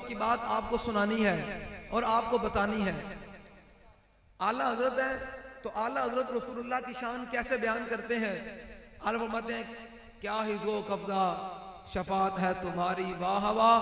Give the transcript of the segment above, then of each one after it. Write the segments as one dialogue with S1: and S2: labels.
S1: محبت کی بات آپ کو سنانی ہے اور آپ کو بتانی ہے۔ اعلیٰ حضرت ہے تو اعلیٰ حضرت رسول اللہ کی شان کیسے بیان کرتے ہیں؟ اعلیٰ فرماتے ہیں کیا حفظ و قبضہ شفاعت ہے تمہاری واہ واہ،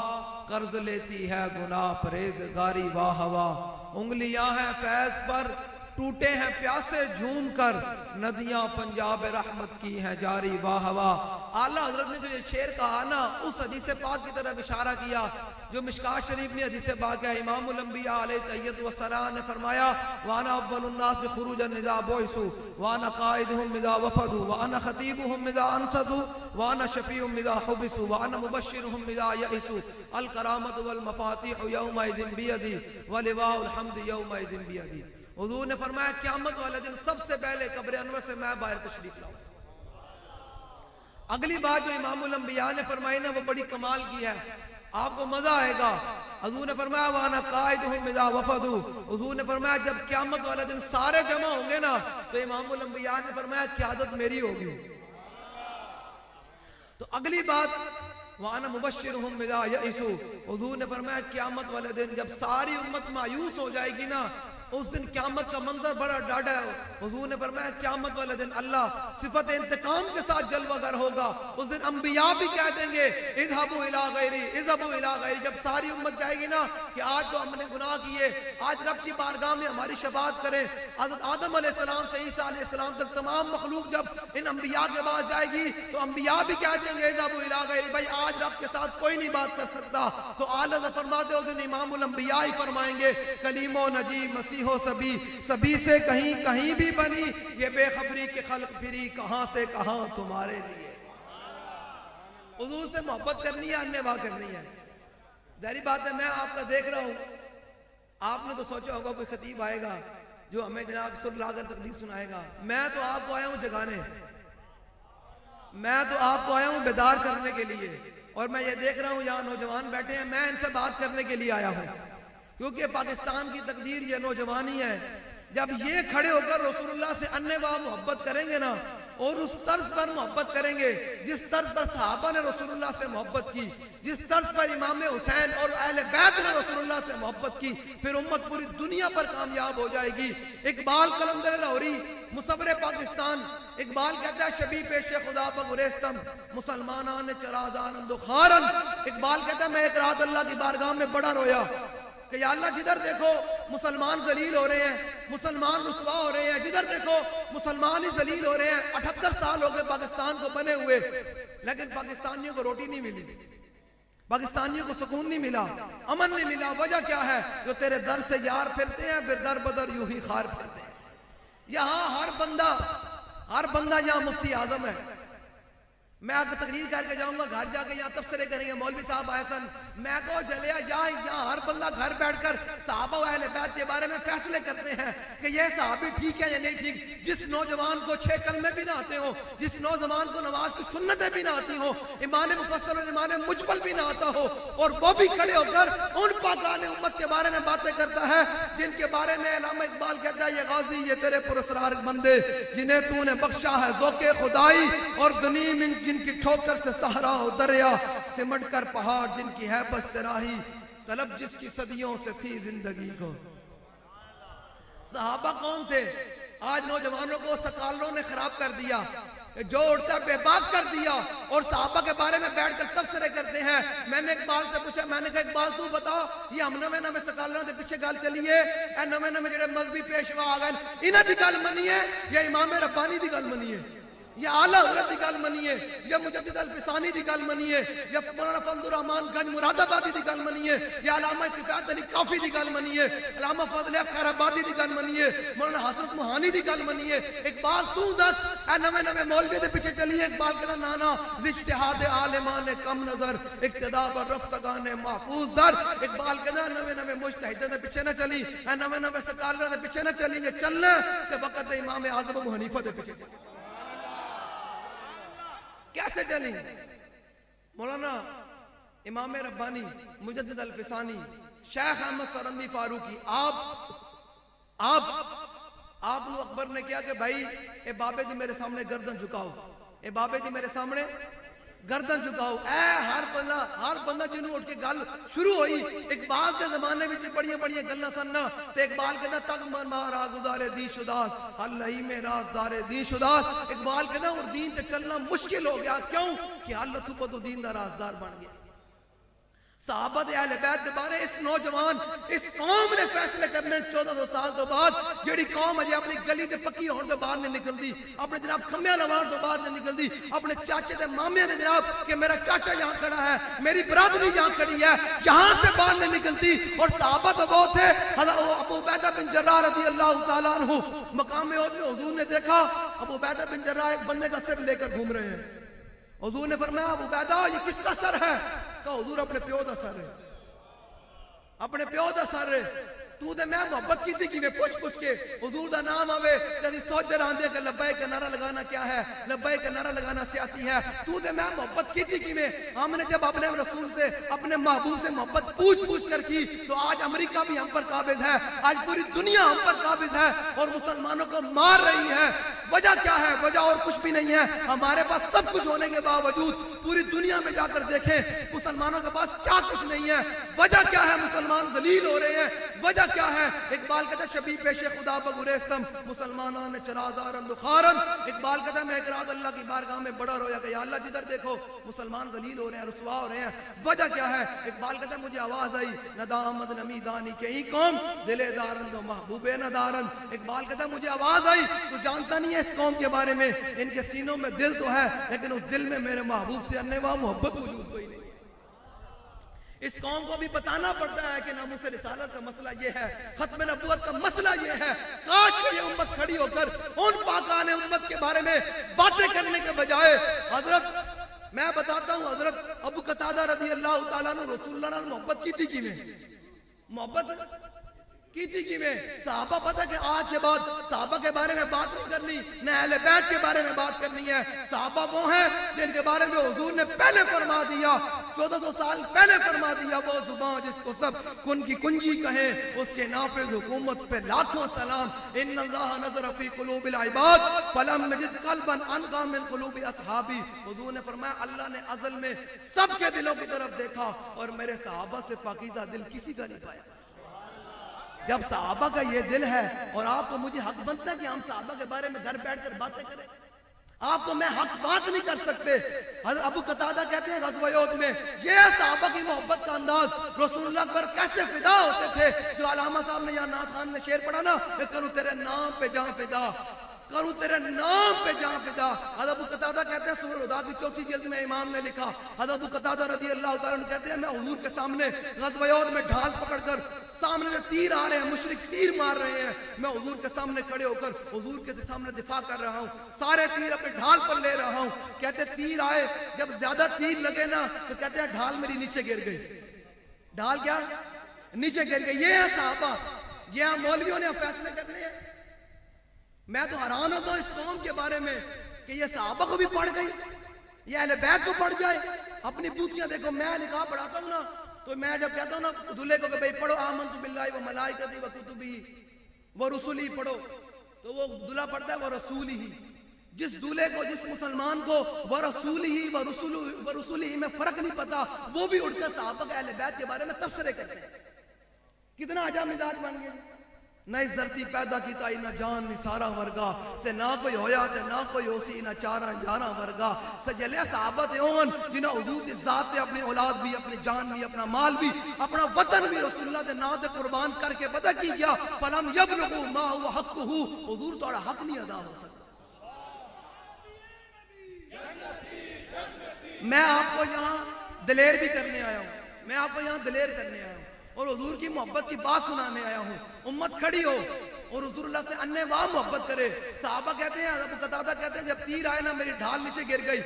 S1: قرض لیتی ہے گناہ پرہیزگاری واہ واہ، انگلیاں ہیں فیض پر ٹوٹے ہیں پیاسے جھوم کر، ندیاں پنجاب رحمت کی ہیں جاری واہ واہ۔ اعلیٰ حضرت نے جو یہ شعر کہا نا، اس حدیث پاک کی طرف اشارہ کیا جو مشکات شریف میں حدیث پاک ہے۔ امام الانبیاء علیہ تحیۃ والسلام نے فرمایا وانا اول الناس خروجا اذا بعثوا وانا قائدهم اذا وفدوا وانا خطیبهم اذا انصتوا وانا شفیعهم اذا حبسوا وانا مبشرهم اذا یئسوا، الکرامۃ والمفاتیح یومئذ بیدی ولواء الحمد یومئذ بیدی۔ حضور نے فرمایا قیامت والے دن سب سے پہلے قبر انور سے میں باہر تشریف لاؤں۔ اگلی بات جو امام الانبیاء نے فرمائی نا وہ بڑی کمال کی ہے، آپ کو مزہ آئے گا۔ حضور نے فرمایا وانا قائدهم اذا وفدوا، حضور نے فرمایا جب قیامت والے دن سارے جمع ہوں گے نا تو امام الانبیاء نے فرمایا قیادت میری ہوگی۔ تو اگلی بات وانا مبشرهم اذا یئسوا، حضور نے فرمایا قیامت والے دن جب ساری امت مایوس ہو جائے گی نا، اس دن قیامت کا منظر بڑا ڈاڑا ہے۔ حضور نے فرمایا قیامت والے دن اللہ صفت انتقام کے ساتھ جلوہ گر ہوگا۔ اس دن انبیاء بھی کہہ دیں گے اذهبوا الى غیری اذهبوا الى غیری، جب ساری امت جائے گی نا کہ آج تو ہم نے گناہ کیے، آج رب کی بارگاہ میں ہماری شفاعت کریں۔ حضرت آدم علیہ السلام سے عیسیٰ علیہ السلام تک تمام مخلوق جب ان انبیاء کے پاس جائے گی تو انبیاء بھی کہہ دیں گے اذهبوا الى غیری، بھائی آج رب کے ساتھ کوئی نہیں بات کر سکتا۔ تو اعلیٰ فرماتے اس دن امام الانبیاء ہی فرمائیں گے کلیم و نجی مسیح ہو سبھی، سبھی سے کہیں کہیں بھی بنی، یہ بے خبری کے خلق پھری کہاں سے کہاں تمہارے لیے۔ حضور سے محبت کرنی ہے، انواع کرنی ہے۔ ظاہری بات ہے میں آپ کا دیکھ رہا ہوں، آپ نے تو سوچا ہوگا کوئی خطیب آئے گا جو ہمیں جناب سر لا کر تقریر سنائے گا۔ میں تو آپ کو آیا ہوں جگانے، میں تو آپ کو آیا ہوں بیدار کرنے کے لیے، اور میں یہ دیکھ رہا ہوں یہاں نوجوان بیٹھے ہیں، میں ان سے بات کرنے کے لیے آیا ہوں، کیونکہ پاکستان کی تقدیر یہ نوجوانی ہے۔ جب یہ کھڑے ہو کر رسول اللہ سے انواع محبت کریں گے نا، اور اس طرز پر محبت کریں گے جس طرز پر صحابہ نے رسول اللہ سے محبت کی، جس طرز پر امام حسین اور اہل بیت نے رسول اللہ سے محبت کی، پھر امت پوری دنیا پر کامیاب ہو جائے گی۔ اقبال قلندر لاہوری مصور پاکستان، اقبال کہتا ہے شبی پیش خدا پر گریستم مسلمانان چرازان دخارن، اقبال کہتا ہے میں ایک رات اللہ کی بارگاہ میں بڑا رویا کہ یا اللہ جدھر دیکھو مسلمان ذلیل ہو رہے ہیں، مسلمان رسوا ہو رہے ہیں، جدھر دیکھو مسلمان ہی ذلیل ہو رہے ہیں۔ 78 سال ہو گئے پاکستان کو بنے ہوئے، لیکن پاکستانیوں کو روٹی نہیں ملی، پاکستانیوں کو سکون نہیں ملا، امن نہیں ملا۔ وجہ کیا ہے؟ جو تیرے در سے یار پھرتے ہیں پھر در بدر یوں ہی خار پھرتے ہیں۔ یہاں ہر بندہ یہاں مفتی اعظم ہے۔ میں آپ کو تقریر کر کے جاؤں گا، گھر جا کے یہاں تبصرے کریں گے مولوی صاحب احسن، میں کو جلیا یہاں ہر بندہ گھر بیٹھ کر صحابہ و اہل بیت کے بارے میں فیصلے کرتے ہیں کہ یہ صحابی ٹھیک ہے یا نہیں ٹھیک۔ جس نوجوان کو 6 کلمے بھی نہ آتے ہوں، جس نوجوان کو نماز کی سنتیں بھی نہ آتی ہوں، ایمان مفصل اور ایمان مجمل بھی نہ آتا ہو، اور وہ بھی کھڑے ہو کر ان پاکان امت کے بارے میں باتیں کرتا ہے جن کے بارے میں علامہ اقبال کہتا ہے یہ غازی یہ تیرے پراسرار بندے جنہیں تو نے بخشا ہے ذوق خدائی، اور غنیم جن کی ٹھوکر سے صحرا و دریا، سمٹ کر پہاڑ جن کی ہیبت سے راہی، طلب جس کی صدیوں سے تھی زندگی کو۔ صحابہ کون تھے؟ آج نوجوانوں کو سکالروں نے خراب کر دیا، جو اڑتا بے باک کر دیا، اور صحابہ کے بارے میں بیٹھ کر تبصرے کرتے ہیں۔ میں نے اقبال سے پوچھا، میں نے کہا اقبال تو بتا یہ ہم نویں سکالروں کے پیچھے گل چلیے، اے نویں جڑے مذہبی پیشوا آ گئے انہاں دی گل منیے یا امام ربانی دی گل منیے، یا اعلیٰ حضرت دی گل منیے، یا مجدد الفسانی دی گل منیے، یا مولانا فضل الرحمان گنج مراد آبادی دی گل منیے، یا علامہ کفایت علی کافی دی گل منیے، علامہ فضل خیر آبادی دی گل منیے، مولانا حضرت موہانی دی گل منیے۔ اقبال تو دس اے نویں مولوی دے پیچھے چلیے، اقبال کہتا نانا اجتہاد عالمان کم نظر اقتداء پر رفتگان محفوظ در، اقبال کہتا نویں مجتہدیں دے پیچھے نہ چلی، اے نویں سکالروں دے پیچھے نہ چلی، یہ چلنا کہ وقت امام اعظم ابو حنیفہ دے پیچھے چلی۔ کیسے چلیں؟ مولانا امام ربانی، مجدد الفسانی، شیخ احمد سرندی فاروقی، آپ لوگ اکبر نے کیا کہ بھائی اے بابے جی میرے سامنے گردن جھکاؤ، اے بابے جی میرے سامنے گردن جھکاؤ اے ہر بندہ جنوں اٹھ کے گل شروع ہوئی اقبال کے زمانے میں بڑی بڑی گلاں سننا تے اقبال کہتا تک من مارا گزارے دی شداس اللہ میں رازدار دی شداس اقبال کہتا اور دین تے چلنا مشکل ہو گیا کیوں کہ اللہ تو پتو دین دا رازدار بن گیا صحابہ دے اہل بیت دے بارے اس نوجوان اس قوم نے فیصلے کرنے 1400 سال تو بعد جڑی قوم اجے اپنی گلی تے پکی ہون تو باہر نہیں نکلدی اپنے جناب کھمیاں لوان تو باہر نہیں نکلدی اپنے چاچے تے مامے دے جناب کہ میرا چاچا یہاں کھڑا ہے میری برادری یہاں کھڑی ہے یہاں سے باہر نہیں نکلتی اور صحابہ تو وہ تھے ابو عبیدہ بن جراح رضی اللہ تعالیٰ عنہ مقام عہد میں حضور نے دیکھا ابو عبیدہ بن جراح ایک بندے کا سر لے کر گھوم رہے ہیں حضور نے فرمایا ابو عبیدہ یہ کس کا سر ہے کہا حضور اپنے پیو دا سر ہے اپنے پیو دا سر ہے تو دے میں محبت کی تھی کہ میں پوچھ کے حضور دا نام آوے جیسے سوچ رہا دے کہ لبیک کا نعرہ لگانا کیا ہے لبیک کا نعرہ لگانا سیاسی ہے تو دے میں محبت کی تھی کہ میں ہم نے جب اپنے رسول سے اپنے محبوب سے محبت پوچھ کر کی تو آج امریکہ بھی ہم پر قابض ہے آج پوری دنیا ہم پر قابض ہے اور مسلمانوں کو مار رہی ہے وجہ کیا ہے وجہ اور کچھ بھی نہیں ہے ہمارے پاس سب کچھ ہونے کے باوجود پوری دنیا میں جا کر دیکھیں مسلمانوں کے پاس کیا کچھ نہیں ہے وجہ کیا ہے مسلمان ذلیل ہو رہے ہیں وجہ کیا ہے اقبال کہتا ہے شبیہ پیش خدا بگریستم مسلمانان چرازارن دخارن اقبال کہتا ہے میں ایک رات اللہ کی بارگاہ میں بڑا رویا کہ یا اللہ جدھر دیکھو مسلمان ذلیل ہو رہے ہیں رسوا ہو رہے ہیں وجہ کیا ہے اقبال کہتا ہے مجھے آواز آئی ندامت نمی دانی کے ہی قوم دل دارن دو محبوب ندارن اقبال کہتا ہے مجھے آواز آئی تو جانتا نہیں ہے اس قوم کے بارے میں ان کے سینوں میں دل تو ہے لیکن اس دل میں میرے محبوب سے انواع محبت موجود کوئی نہیں اس قوم کو بھی بتانا پڑتا ہے کہ ناموس رسالت کا مسئلہ یہ ہے ختم نبوت کا مسئلہ یہ ہے کاش کہ یہ امت کھڑی ہو کر ان پاکان امت کے بارے میں باتیں کرنے کے بجائے حضرت میں بتاتا ہوں حضرت ابو قتادہ رضی اللہ تعالیٰ عنہ رسول اللہ نے محبت کی تھی کی میں محبت کی تھی کی میں صحابہ پتہ کہ آج کے بعد صحابہ کے بارے میں بات نہیں کرنی نہ اہل بیت کے بارے میں بات کرنی ہے صحابہ وہ ہیں جن کے بارے میں حضور نے پہلے فرما دیا 1400 سال پہلے فرما دیا وہ زبان جس کو سب کن کی کنجی کہیں اس کے نافذ حکومت پہ لاکھوں سلام ان اللہ نظر فی قلوب العباد فلم نجد قلبا انقى من قلوب اصحابی حضور نے فرمایا اللہ نے ازل میں سب کے دلوں کی طرف دیکھا اور میرے صحابہ سے پاکیزہ دل کسی کا نہیں پایا جب صحابہ کا یہ دل ہے اور آپ کو مجھے حق بنتا ہے کہ ہم صحابہ کے بارے میں گھر بیٹھ کر باتیں کریں آپ کو میں حق بات نہیں کر سکتے حضرت ابو قتادہ کہتے ہیں غزوہ احد میں یہ صحابہ کی محبت کا انداز رسول اللہ پر کیسے فدا ہوتے تھے جو علامہ صاحب نے یا نعت خان نے شعر پڑھا نا کہ کروں تیرے نام پہ جان فدا کروں تیرے نام پہ جان فدا حضرت ابو قتادہ کہتے ہیں سورہ الہدیٰ کی 4 جلد میں امام نے لکھا حضرت ابو قتادہ رضی اللہ تعالیٰ عنہ کہتے ہیں میں حضور کے سامنے غزوہ احد میں ڈھال پکڑ کر سامنے سے تیر آ رہے ہیں مشرک تیر مار رہے ہیں میں حضور کے سامنے کھڑے ہو کر حضور کے سامنے دفاع کر رہا ہوں سارے تیر اپنے ڈھال پر لے رہا ہوں کہتے تیر آئے جب زیادہ تیر لگے نا تو کہتے ہیں ڈھال میری نیچے گر گئی ڈھال کیا نیچے گر گئی یہ ہے صحابہ یہ مولویوں نے فیصلے کرنے ہیں میں تو حیران ہوتا ہوں اس قوم کے بارے میں کہ یہ صحابہ کو بھی پڑھ گئی یہ اہل بیت کو پڑھ جائے اپنی بوتیاں دیکھو میں نکاح پڑھاتا ہوں نا تو میں جب کہتا ہوں نا دلہے کو کہ بھئی پڑھو آمنت باللہ و ملائکتی و کتبی و رسولی پڑھو تو وہ دلہا پڑھتا ہے وہ رسولی ہی جس دلہے کو جس مسلمان کو وہ رسولی ہی و رسولی ہی میں فرق نہیں پتا وہ بھی اٹھ کر صحابہ کے اہل بیت کے بارے میں تبصرے کرتے ہیں کتنا عجب مزاج بن گیا نہ اس دھرتی پیدا کیتا ہی نہ جان نہ سارا ورگا تے نہ کوئی ہویا تے نہ کوئی ہوسی نہ چارا یارا ورگا سجلے صحابہ تے اون جنہاں حضور دی ذات تے اپنی اولاد بھی اپنی جان بھی اپنا مال بھی اپنا وطن بھی رسول اللہ دے نام تے قربان کر کے پتہ کی گیا فلم یبلغوا ما هو حقہ حضور تہاڈا حق نہیں ادا ہو سکتا میں آپ کو یہاں دلیر بھی کرنے آیا ہوں میں آپ کو یہاں دلیر کرنے آیا ہوں اور حضور کی محبت کی بات سنانے آیا ہوں امت کھڑی ہو اور حضور اللہ سے انواع محبت کرے صحابہ کہتے ہیں ابو قتادہ کہتے ہیں جب تیر آئے نا میری ڈھال نیچے گر گئی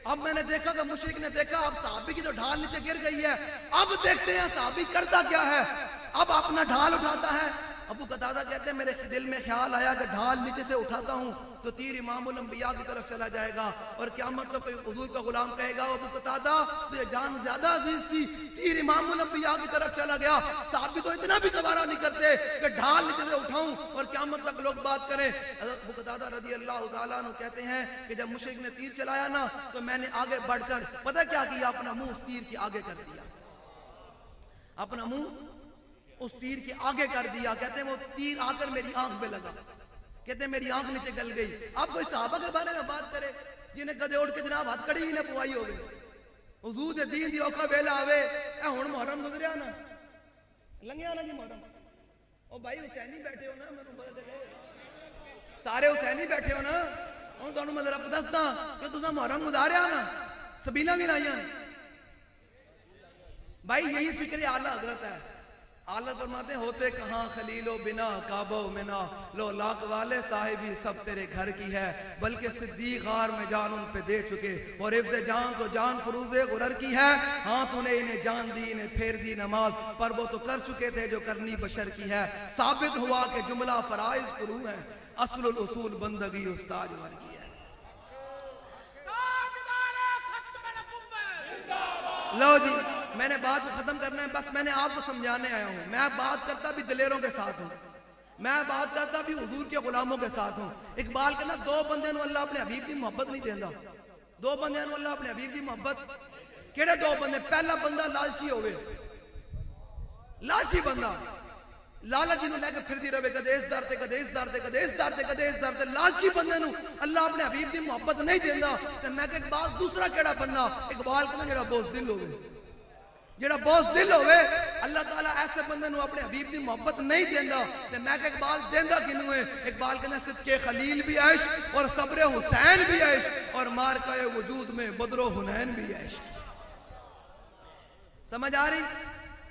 S1: اب میں نے دیکھا کہ مشرک نے دیکھا اب صحابی کی تو ڈھال نیچے گر گئی ہے اب دیکھتے ہیں صحابی کرتا کیا ہے اب اپنا ڈھال اٹھاتا ہے ابو قتادہ کہتے ہیں میرے دل میں خیال آیا کہ ڈھال نیچے سے اٹھاتا ہوں تو تیر امام الانبیاء کی طرف چلا جائے گا، اور قیامت تک کوئی حضور کا غلام کہے گا ابو قتادہ تجھے جان زیادہ عزیز تھی، تیر امام الانبیاء کی طرف چلا گیا۔ صحابی تو اتنا بھی گوارا نہیں کرتے کہ ڈھال نیچے سے اٹھاؤں اور قیامت تک لوگ بات کریں۔ حضرت ابو قتادہ رضی اللہ تعالیٰ عنہ کہتے ہیں کہ جب مشرک نے تیر چلایا نا تو میں نے آگے بڑھ کر پتہ کیا کیا، اپنا منہ اس تیر کے آگے کر دیا، اپنا منہ اس تیر کے آگے کر دیا۔ کہتے ہیں وہ تیر آ کر میری آنکھ میں لگا، کہتے ہیں میری آنکھ نیچے گل گئی۔ اب کوئی صحابہ کے بارے میں بات کرے جنہیں کدے اٹھ کے جناب ہاتھ کڑی ہی نہ پوائی ہوگی، حضور دے دین دی اوکھا ویلا آوے، اے ہن محرم گزریا نا لنگیا نا جی محرم، او بھائی حسینی بیٹھے ہو نا، مینوں پتہ تے سارے حسینی بیٹھے ہو نا، ہن تانوں میں ذرا دسدا کہ تساں محرم گزاریا نا، سبیلاں بھی لائیاں۔ بھائی یہی فکر اعلیٰ حضرت ہے۔ اعلیٰ فرماتے ہیں ہوتے کہاں خلیل و بنا کعبہ و منا، لو لاکھ والے صاحبی سب تیرے گھر کی ہے، بلکہ صدیق غار میں جان ان پہ دے چکے، اور حفظ جان تو جان فروز غرر کی ہے، ہاں تو نے انہیں جان دی انہیں پھیر دی نماز، پر وہ تو کر چکے تھے جو کرنی بشر کی ہے، ثابت ہوا کہ جملہ فرائض فرو ہے، اصل الاصول بندگی استاد ور کی ہے۔ لو جی میں نے بات کو ختم کرنا ہے، بس میں نے آپ کو سمجھانے آیا ہوں۔ میں بات کرتا بھی دلیروں کے ساتھ ہوں، میں بات کرتا بھی حضور کے غلاموں کے ساتھ ہوں۔ اقبال کہنا دو بندے نو اللہ اپنے حبیب کی محبت نہیں دیندا، دو بندے نو اللہ اپنے حبیب کی محبت، کیڑے دو بندے؟ پہلا بندہ لالچی ہوئے، لالچی بندہ لالچ نو لے کے پھر دی رہے، کدے اس در تے کدے اس در تے کدے اس در تے کدے اس در تے، لالچی بندے نو اللہ اپنے حبیب دی محبت نہیں دیندا۔ تے میں کہ اقبال دوسرا کیڑا بندہ؟ اقبال کہنا جڑا بوز دل ہوئے، جڑا بوز دل ہوئے، اللہ تعالیٰ ایسے بندے نو اپنے حبیب دی محبت نہیں دیندا۔ تے میں کہ اقبال دیندا کینوں ہے؟ اقبال کہنا صدقے خلیل بھی عیش اور صبر حسین بھی عیش، اور مارکہ وجود میں بدر و حنین بھی عیش۔ سمجھ آ رہی؟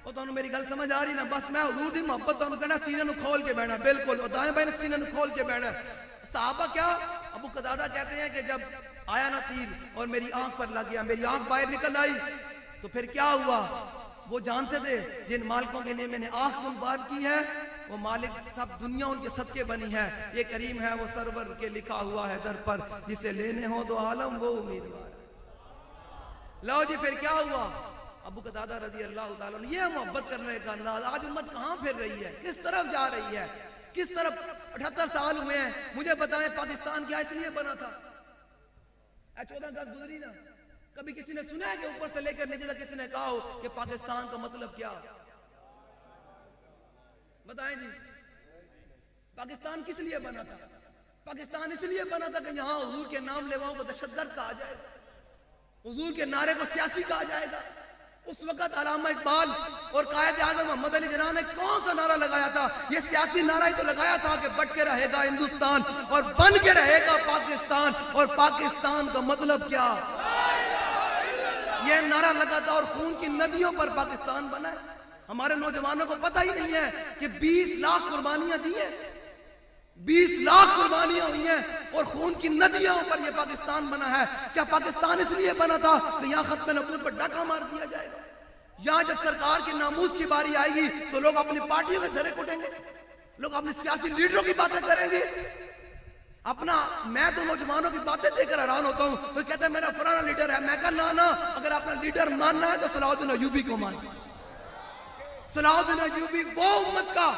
S1: وہ تو میری گل سمجھ آ رہی نا؟ بس میں حضور دی محبت تو کہنا سینے نو کھول کے بیٹھنا، بالکل اور دائیں بائیں سینے نو کھول کے بیٹھنا۔ صحابہ کیا؟ ابو قتادہ کہتے ہیں کہ جب آیا نا تیر اور میری آنکھ پر لگ گیا، میری آنکھ باہر نکل آئی تو پھر کیا ہوا؟ وہ جانتے تھے جن مالکوں کے لیے میں نے آنکھ منباد کی ہے وہ مالک سب دنیا ان کے صدقے بنی ہے، یہ کریم ہے وہ سرور کے لکھا ہوا ہے در پر، جسے لینے ہو تو عالم وہ امیدوار۔ لو جی پھر کیا ہوا؟ ابو قتادہ رضی اللہ تعالیٰ یہ محبت کرنے کا انداز، آج امت کہاں پھر رہی ہے، کس طرف جا رہی ہے، کس طرف؟ 78 سال ہوئے ہیں، مجھے بتائیں پاکستان کیا اس لیے بنا تھا؟ 14 اگست گزری نا، کبھی کسی نے سنا ہے کہ اوپر سے لے کر نیچے تک کسی نے کہا ہو کہ پاکستان کا مطلب کیا؟ بتائیں جی، پاکستان کس لیے بنا تھا؟ پاکستان اس لیے بنا تھا کہ یہاں حضور کے نام لیواؤں کو دہشت گرد کہا جائے گا، حضور کے نعرے کو سیاسی کہا جائے گا۔ اس وقت علامہ اقبال اور قائد اعظم محمد علی جناح نے کون سا نعرہ لگایا تھا؟ یہ سیاسی نعرہ ہی تو لگایا تھا کہ بٹ کے رہے گا ہندوستان اور بن کے رہے گا پاکستان، اور پاکستان کا مطلب کیا؟ یہ نعرہ لگا تھا اور خون کی ندیوں پر پاکستان بنا ہے۔ ہمارے نوجوانوں کو پتہ ہی نہیں ہے کہ 20 لاکھ قربانیاں دی ہیں، 20 لاکھ قربانیاں ہوئی ہیں اور خون کی ندیوں پر یہ پاکستان بنا ہے۔ کیا پاکستان اس لیے بنا تھا کہ یہاں ختم نبوت پر ڈاکہ مار دیا جائے گا؟ یہاں جب سرکار کی ناموس کی باری آئے گی تو لوگ اپنی پارٹیوں میں دھرے کٹیں گے، لوگ اپنے سیاسی لیڈروں کی باتیں کریں گے۔ اپنا میں تو نوجوانوں کی باتیں دیکھ کر حیران ہوتا ہوں، وہ کہتے ہیں میرا فلانا لیڈر ہے، میں کہا نا اگر اپنا لیڈر ماننا ہے تو صلاح الدین ایوبی کو ماننا۔ صلاح الدین ایوبی وہ امت کا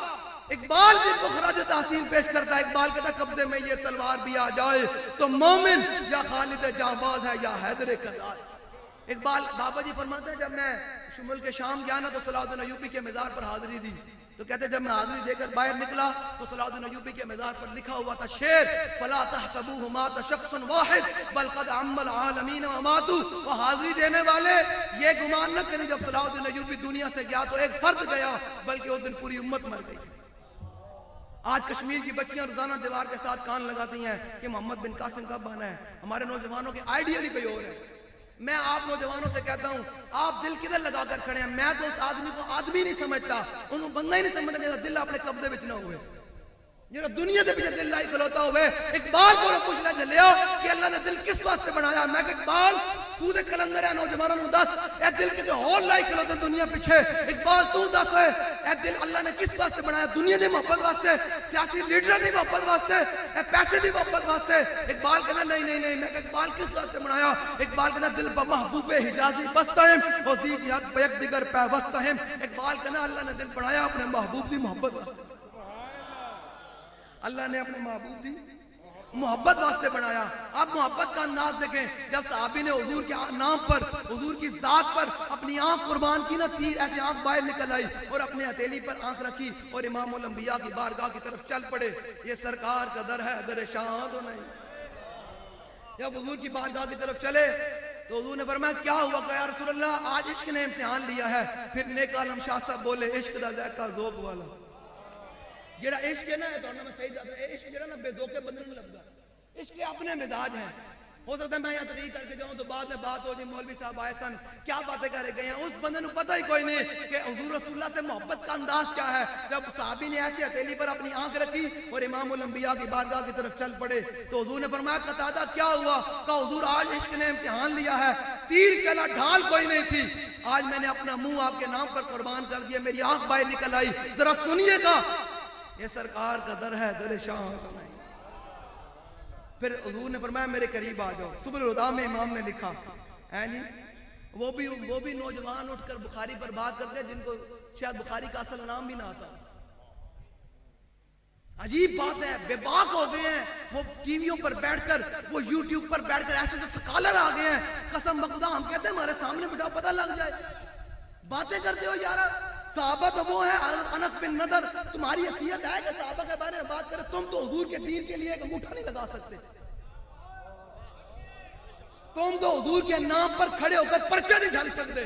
S1: اقبال جن کو خراج تحسین پیش کرتا ہے، اقبال کہتا ہے قبضے میں یہ تلوار بھی آ جائے تو مومن یا خالد جانباز ہے یا حیدر کرار۔ اقبال بابا جی فرماتے ہیں جب میں ملک شام گیا نا تو صلاح الدین ایوبی کے مزار پر حاضری دی، تو کہتے ہیں جب میں حاضری دے کر باہر نکلا تو صلاح الدین ایوبی کے مزار پر لکھا ہوا تھا شعر فلا تحسبوه مات شخص واحد بل قد عم العالمین وماتوا۔ وہ حاضری دینے والے یہ گمان نہ کریں جب صلاح الدین ایوبی دنیا سے گیا تو ایک فرد گیا بلکہ اس دن پوری امت مر گئی۔ آج کشمیر کی بچیاں روزانہ دیوار کے ساتھ کان لگاتی ہیں کہ محمد بن قاسم کب آنا ہے۔ ہمارے نوجوانوں کے آئیڈیل ہی کوئی اور ہے۔ میں آپ نوجوانوں سے کہتا ہوں آپ دل کدھر لگا کر کھڑے ہیں؟ میں تو اس آدمی کو آدمی نہیں سمجھتا، انہوں بندہ ہی نہیں سمجھتا جیسا دل اپنے قبضے وچ نہ ہوئے، جیسا دنیا دے پیچھے دل لائی کھلوتا ہوئے۔ اقبال کو پوچھنا چلے کہ اللہ نے دل کس واسطے بنایا؟ میں کہ اقبال تو دے کلندر ہے نوجوانوں نو دس اے دل کے ہور لائی کلو تے دنیا پیچھے اقبال تو دس ہے اے دل اللہ نے کس واسطے بنایا دنیا دی محبت واسطے سیاسی لیڈر دی محبت واسطے اے پیسے دی محبت واسطے اقبال کہنا نہیں میں کہ اقبال کس واسطے بنایا اقبال کہنا دل با محبوب حجازی بستا ہے او دی جہاد بیک دیگر پیوستہ ہے اقبال کہنا اللہ نے دل بنایا اپنے محبوب دی محبت واسطے اللہ نے اپنے محبوب دی محبت واسطے بنایا اب محبت کا انداز دیکھیں جب صحابی نے حضور کے نام پر حضور کی ذات پر اپنی آنکھ قربان کی نا تیر ایسے آنکھ باہر نکل آئی اور اپنے ہتھیلی پر آنکھ رکھی اور امام الانبیاء کی بارگاہ کی طرف چل پڑے یہ سرکار کا در ہے در شان تو نہیں جب حضور کی بارگاہ کی طرف چلے تو حضور نے فرمایا کیا ہوا کہ یا رسول اللہ آج عشق نے امتحان لیا ہے پھر نیک عالم شاہ صاحب بولے عشق دا ذائقہ ذوق والا جڑا عشق ہے نا تو میں صحیح دس عشق جڑا نا بے ذوقے بندے نہیں لگتا عشق کے اپنے مزاج ہیں ہو سکتا ہے میں یہاں تقریر کر کے جاؤں تو بعد میں بات ہو جی مولوی صاحب آئے سن کیا باتیں کر گئے ہیں اس بندے نے پتہ ہی کوئی نہیں کہ حضور رسول اللہ سے محبت کا انداز کیا ہے جب صحابی نے ایسی ہتھیلی پر اپنی آنکھ رکھی اور امام الانبیاء کی بارگاہ کی طرف چل پڑے تو حضور نے فرمایا قتادہ کیا ہوا کہ حضور آج عشق نے امتحان لیا ہے تیر چلا ڈھال کوئی نہیں تھی آج میں نے اپنا منہ آپ کے نام پر قربان کر دیا میری آنکھ باہر نکل آئی ذرا سنیے گا یہ سرکار کا در ہے در شان کا نہیں پھر حضور نے فرمایا میرے قریب آ جاؤ سبل الہدیٰ میں امام نے لکھا ہے جی وہ بھی نوجوان اٹھ کر بخاری پر بات کرتے ہیں جن کو شاید بخاری کا اصل نام بھی نہ آتا عجیب بات ہے بے باک ہو گئے ہیں وہ ٹی ویوں پر بیٹھ کر وہ یوٹیوب پر بیٹھ کر ایسے سکالر آ گئے ہیں قسم بخدا ہم کہتے ہیں ہمارے سامنے بٹھاؤ پتہ لگ جائے باتیں کرتے ہو یارا صحابہ تو وہ ہے انس بن نضر تمہاری حیثیت ہے کہ صحابہ کے بارے میں بات کریں تم تو حضور کے دین کے لیے ایک انگوٹھا نہیں لگا سکتے تم تو حضور کے نام پر کھڑے ہو کر پرچہ نہیں جھل سکتے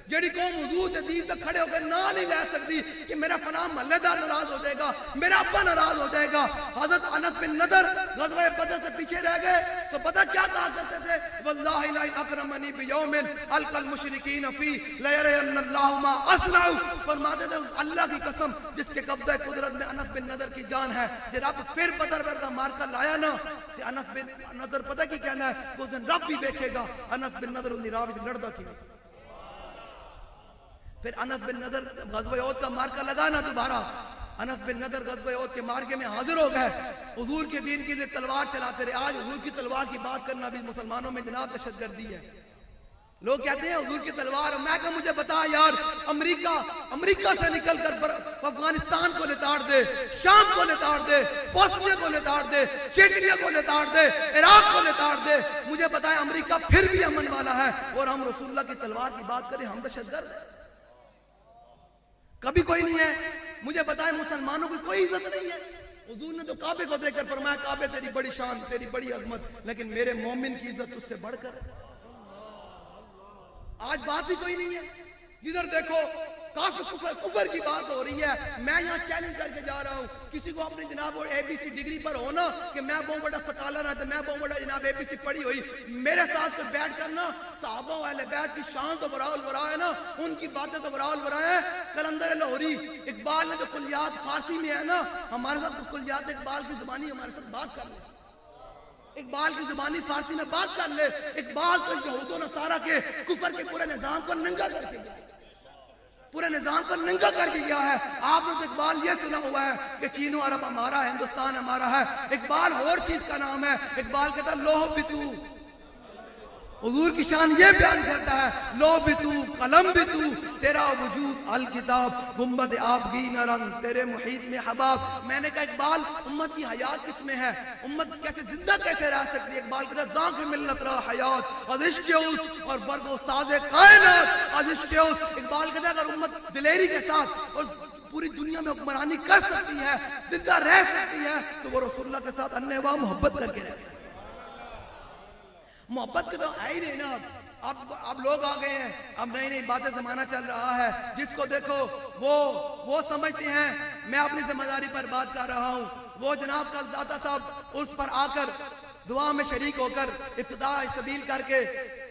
S1: جیڑی قوم حضور کے دین تک کھڑے ہو کر نہ نہیں لے سکتی کہ میرا فلاں محلے دار ناراض ہو جائے گا میرا ابا ناراض ہو جائے گا حضرت انس بن نضر غزوہ بدر سے پیچھے رہ گئے تو پتہ کیا کہا کرتے تھے واللہ لا اکرمنی بیوم القى المشرکین فی لیرین اللہ ما اصنع فرماتے تھے اللہ کی قسم جس کے قبضہ قدرت میں انس بن نضر کی جان ہے جب رب پھر بدر ورگا مار کر لایا نا کہ انس بن نضر پتہ کی کہنا ہے کہ اس دن رب بھی دیکھے گا انس بن نضر انہی راہ وچ لڑدا کی پھر انس بن نضر غزوہ احد کا مارکہ لگا نا دوبارہ انس بن نضر غزوہ احد کے مارکے میں حاضر ہو گئے حضور کے دین کے لیے تلوار چلاتے رہے آج حضور کی تلوار کی بات کرنا بھی مسلمانوں میں جناب دہشت گردی ہے لوگ کہتے ہیں حضور کی تلوار میں کہ مجھے بتا یار امریکہ سے نکل کر افغانستان کو لتاڑ دے شام کو لتاڑ دے بوسنیا کو لتاڑ دے چیچنیا کو لتاڑ دے عراق کو لتاڑ دے مجھے بتائیں امریکہ پھر بھی امن والا ہے اور ہم رسول اللہ کی تلوار کی بات کریں ہم دہشت گرد ہیں کبھی کوئی نہیں ہے مجھے بتائیں مسلمانوں کی کوئی عزت نہیں ہے حضور نے تو کعبے کو دیکھ کر فرمایا کعبے تیری بڑی شان تیری بڑی عظمت لیکن میرے مومن کی عزت اس سے بڑھ کر آج بات ہی کوئی نہیں ہے جدھر دیکھو کافی کفر کی بات ہو رہی ہے میں یہاں چیلنج کر کے جا رہا ہوں کسی کو اپنی جناب اے بی سی ڈگری پر ہونا کہ میں بہت بڑا سکالر ہے تو میں بہت بڑا جناب اے بی سی پڑھی ہوئی میرے ساتھ تو بیٹھ کرنا صحابہ و اہل بیت کی شان تو براء البراء ہے نا ان کی باتیں تو براء البراء ہے کلندر لاہوری اقبال نے جو کلیات فارسی میں ہے نا ہمارے ساتھ کلیات اقبال کی زبانی ہمارے ساتھ بات کر لے اقبال کی زبانی فارسی میں بات کر لے اقبال تو یہود و نصارہ کے کفر کے پورے نظام کو ننگا کر کے گیا پورے نظام کو ننگا کر کے گیا ہے آپ نے اقبال یہ سنا ہوا ہے کہ چین و عرب ہمارا ہے ہندوستان ہمارا ہے اقبال اور چیز کا نام ہے اقبال کہتا ہے لوہ بھی تو حضور کی شان یہ بیان کرتا ہے لو بھی تو قلم بھی تو تیرا وجود الکتاب گنبد آبگی نہ رنگ تیرے محیط میں حباب میں نے کہا اقبال امت کی حیات کس میں ہے امت کیسے زندہ کیسے رہ سکتی ہے اقبال کہتا ہے ذاق ملت رہا حیات از عشق اس اور برگ و ساز کائنات از عشق اس اقبال کہتا ہے اگر امت دلیری کے ساتھ اور پوری دنیا میں حکمرانی کر سکتی ہے زندہ رہ سکتی ہے تو وہ رسول اللہ کے ساتھ انواع محبت کر کے رہ سکتی ہے محبت کے تو ہے ہی نہیں نا اب لوگ آ گئے ہیں اب نئی نئی باتیں زمانہ چل رہا ہے جس کو دیکھو وہ سمجھتے ہیں میں اپنی ذمہ داری پر بات کر رہا ہوں وہ جناب کا داتا صاحب اس پر آ کر دعا میں شریک ہو کر ابتداء سبیل کر کے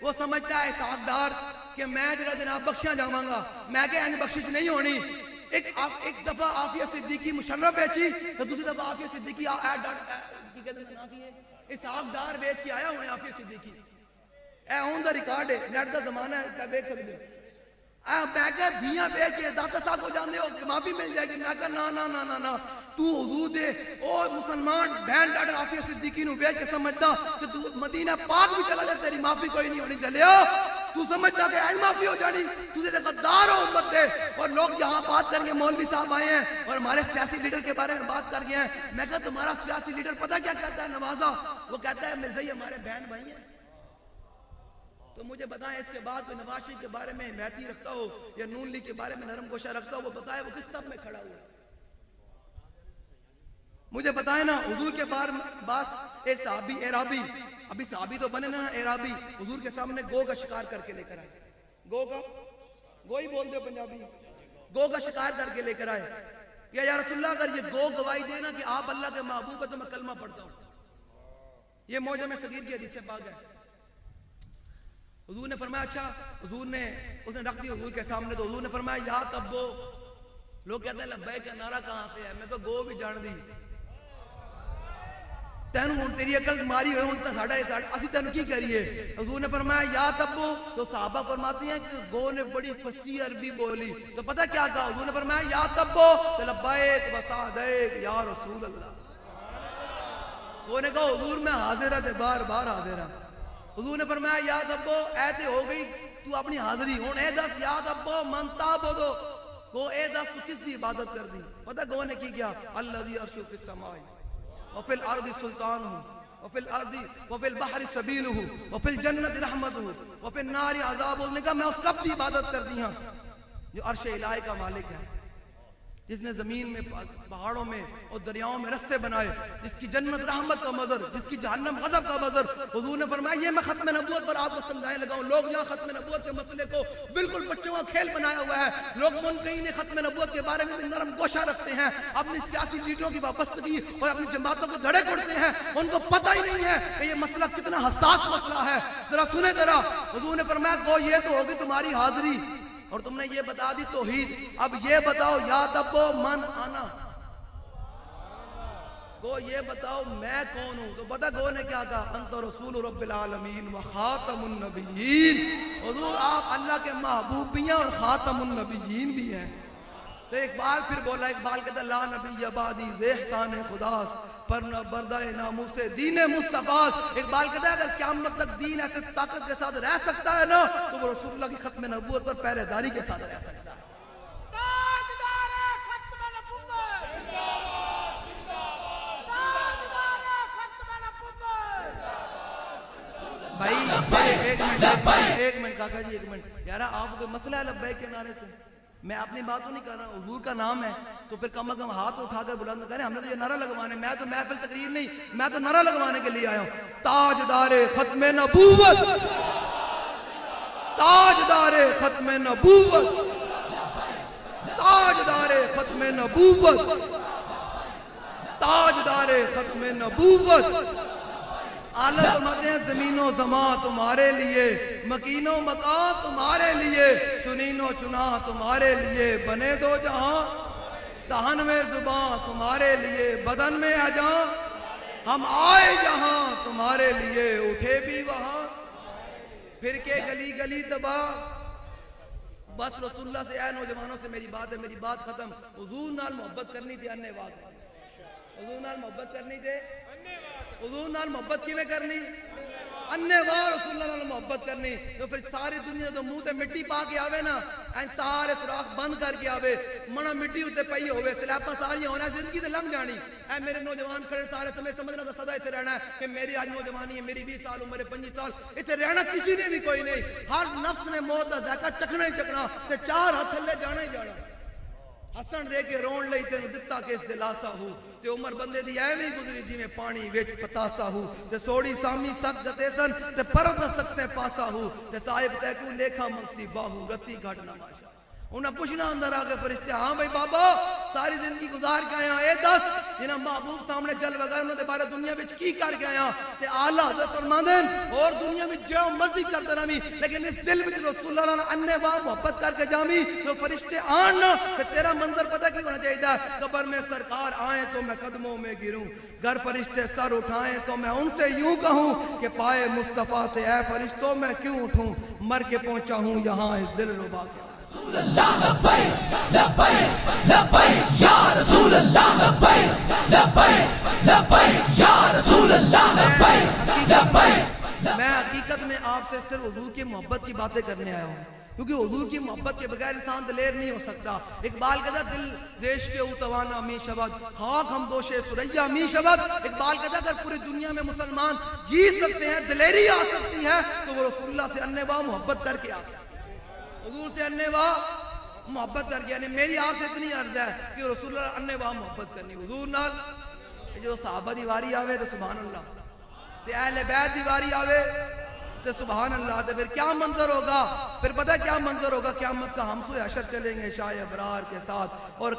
S1: وہ سمجھتا ہے اسحاق ڈار کہ میں جناب بخشیاں جاواں گا میں کہ انج بخشش نہیں ہونی ایک دفعہ عافیہ صدیقی مشرف بیچی تو دوسری دفعہ عافیہ صدیقی اسحاق ڈار بیچ کے آیا ہونے عافیہ صدیقی اے آن دا ریکارڈ ہے، نیٹ دا زمانہ ہے، کیا دیکھ سکتے ہو. میں کہا دھیاں بیچ کے داتا صاحب کو جاندے ہو کہ معافی مل جائے گی. میں کہا نا نا نا نا نا تو حضور دے او مسلمان بہن ڈاڈر عافیہ صدیقی نو بیچ کے سمجھدا کہ تو مدینہ پاک بھی چلا جائے تیری معافی کوئی نہیں ہونی. چلے تو سمجھتا کہ ایج معافی ہو جانی، تجھے تے غدار ہو امت دے. اور لوگ یہاں بات کر کے مولوی صاحب آئے ہیں اور ہمارے سیاسی لیڈر کے بارے میں بات کر گئے ہیں. میں کہا تمہارا سیاسی لیڈر پتہ کیا کہتا ہے نوازا؟ وہ کہتا ہے مرزائی ہمارے بہن بھائی ہیں. تو مجھے بتائیں اس کے بعد کوئی نواز شریف کے بارے میں حمایتی رکھتا ہو یا نون لیگ کے بارے میں نرم گوشہ رکھتا ہو، وہ بتائے وہ کس سب میں کھڑا ہوا ہے. مجھے بتائیں نا حضور کے پاس ایک صحابی اعرابی، ابھی صحابی تو بنے نا اعرابی، حضور کے سامنے گو کا شکار کر کے لے کر آئے. گو ہی بول دو پنجابی، گو کا شکار کر کے لے کر آئے. یا رسول اللہ اگر یہ گو گواہی دے نا کہ آپ اللہ کے محبوب ہے تو میں کلمہ پڑھتا ہوں. یہ معجم صغیر کی حدیث سے پاک ہے. حضور نے فرمایا اچھا، حضور نے اس نے رکھ دی حضور کے سامنے. تو حضور نے فرمایا یا تبو. لوگ کہتے ہیں لبیک کا نعرہ کہاں سے ہے؟ میں تو گو بھی جان دی تینوں ہوں تیری عقل ماری ہوئے ہوں ساڑھا اسی تینوں کی کریے. حضور نے فرمایا یا تبو. تو صحابہ فرماتی ہیں کہ گو نے بڑی فصیح عربی بولی تو پتہ کیا کہا؟ حضور نے فرمایا یا تبو تو لبیک و سعدیک یا رسول اللہ. گو نے کہا حضور میں حاضر ہے، بار بار حاضر ہے. حضور نے فرمایا یا تبو ایتے ہو گئی تو اپنی حاضری ہوں اے دس یا تبو من تابدو. گو اے دس تو کس دی عبادت کر دی؟ پتہ گو نے کی کیا؟ الذی عرشہ فی السماء وفی الارض سلطانہ وفی الارض وفی البحر سبیلہ وفی الجنت رحمتہ وفی النار عذابہ. نے کہا میں اس رب کی عبادت کر دی ہاں جو عرش الہی کا مالک ہے، جس نے زمین میں پہاڑوں میں اور دریاؤں میں رستے بنائے، جس کی جنت رحمت کا مظہر، جس کی جہنم غضب کا مظہر. حضور نے فرمایا یہ میں ختم نبوت پر آپ کو سمجھانے لگا ہوں. لوگ یہاں ختم نبوت کے مسئلے کو بالکل بچوں کا کھیل بنایا ہوا ہے. لوگ منکرین ختم نبوت کے بارے میں بھی نرم گوشہ رکھتے ہیں، اپنی سیاسی لیڈروں کی وابستگی اور اپنی جماعتوں کو دھڑے کوڑتے ہیں. ان کو پتہ ہی نہیں ہے کہ یہ مسئلہ کتنا حساس مسئلہ ہے. ذرا سنیں ذرا. حضور نے فرمایا گو یہ تو ہوگی تمہاری حاضری اور تم نے یہ بتا دی توحید. اب یہ بتاؤ یا تبو من آنا. گو یہ بتاؤ میں کون ہوں؟ تو پتہ گو نے کیا کہا؟ انت رسول رب العالمین و خاتم النبیین. حضور آپ اللہ کے محبوب بھی ہیں اور خاتم النبیین بھی ہیں. تو اقبال پھر بولا، اقبال کہتا لا نبی بعدی ذی احسان خداس پر نہ بردہ ناموس دین مصطفیٰ. اقبال کہتا ہے اگر قیامت تک دین ایسے طاقت کے ساتھ رہ سکتا ہے نا تو وہ رسول اللہ کی ختم نبوت پر پہرے داری کے ساتھ رہ سکتا ہے. بھائی ایک منٹ کاکا جی، ایک منٹ یارا. آپ کو مسئلہ ہے لبیک کے نعرے سے؟ میں اپنی بات کو نہیں کر رہا ہوں، حضور کا نام ہے تو پھر کم از کم ہاتھ اٹھا کر بلند کریں. ہم نے تو یہ نعرہ لگوانے، میں تو محفل تقریر نہیں، میں تو نعرہ لگوانے کے لیے آیا ہوں. تاجدار ختم نبوت، تاجدار ختم نبوت، تاجدار ختم نبوت، تاجدار ختم نبوت. عالت مدیں زمین و زمان تمہارے لیے، مکین و مکان تمہارے لیے، چنین و چنا تمہارے لیے. بنے دو جہاں دہن میں زباں تمہارے لیے، بدن میں اجاں ہم آئے جہاں تمہارے لیے، اٹھے بھی وہاں پھر کے گلی گلی تباہ. بس رسول اللہ سے اے نوجوانوں سے میری بات ہے، میری بات ختم. حضور نال محبت کرنی تھی انے واقع، حضور نال محبت کرنی تھی، حضور نال محبت کی میں کرنی انے وار رسول اللہ نال محبت کرنی. تو پھر ساری دنیا تو منہ تے مٹی پا کے آوے نا، این سارے سوراخ بند کر کے آوے، منا مٹی ہوتے پئی ہوئے، سلیپاں ساری ہونا، زندگی تے لنگ جانی. اے میرے نوجوان کھڑے سارے سمجھنا تو سدا اتنے رہنا ہے کہ میری آج نوجوانی ہے، میری 20 سال عمر ہے، 25 سال اتنے رہنا کسی نے بھی کوئی نہیں. ہر نفس نے موت کا ذائقہ چکھنا ہی چکھنا تے 4 ہاتھ تھلے جانا ہی جانا. ہسن دے کے رون لئی تینوں دتا کس دلاسا ہو تے عمر بندے دی ایویں گزری جی میں پانی وچ پتاسا ہو تے سوڑی سامی سب گتے سن تے پرد سکسے پاسا ہو تے صاحب تے کو لیکھا مقصی باہو رتی گھٹ نہ ماشا. انہاں پوچھنا اندر آ کے فرشتے ہاں بھائی بابا ساری زندگی گزار کے آیا اے دس جنہاں محبوب سامنے چل بغیر انہوں نے بارے دنیا میں کی کر کے آیا تے آلہ حضرت فرماندن اور دنیا میں جو مرضی کرتے رہی لیکن اس دل میں رسول اللہ نے انے واہ محبت کر کے جامی تو فرشتے آن نہ تے تیرا منظر پتہ کی ہونا چاہیے قبر میں سرکار آئیں تو میں قدموں میں گروں گر فرشتے سر اٹھائیں تو میں ان سے یوں کہوں کہ پائے مصطفیٰ سے اے فرشتوں میں کیوں اٹھوں مر کے پہنچا ہوں یہاں اس دل ربا کے
S2: رسول اللہ لبیک لبیک لبیک یا رسول اللہ لبیک لبیک لبیک یا رسول اللہ لبیک لبیک
S1: میں حقیقت میں آپ سے صرف حضور کی محبت کی باتیں کرنے آیا ہوں کیونکہ حضور کی محبت کے بغیر انسان دلیر نہیں ہو سکتا اقبال کہتا دل زیش کے اوتوانا می شود خاک ہم دوش سریا می شود اقبال کہتا اگر پوری دنیا میں مسلمان جی سکتے ہیں دلیری آ سکتی ہے تو وہ رسول اللہ سے اننے واہ محبت کر کے آ سکتے ہیں حضور سے اننے واہ محبت کر کے یعنی میری آپ سے اتنی عرض ہے کہ رسول اللہ اننے واہ محبت کرنی حضور نال جو صحابہ دیواری آوے تو سبحان اللہ تے اہل بیت دیواری آوے تو سبحان اللہ تو پھر کیا منظر ہوگا پھر پتہ کیا منظر ہوگا قیامت کا ہم سوئے حشر چلیں گے شاہ ابرار کے ساتھ اور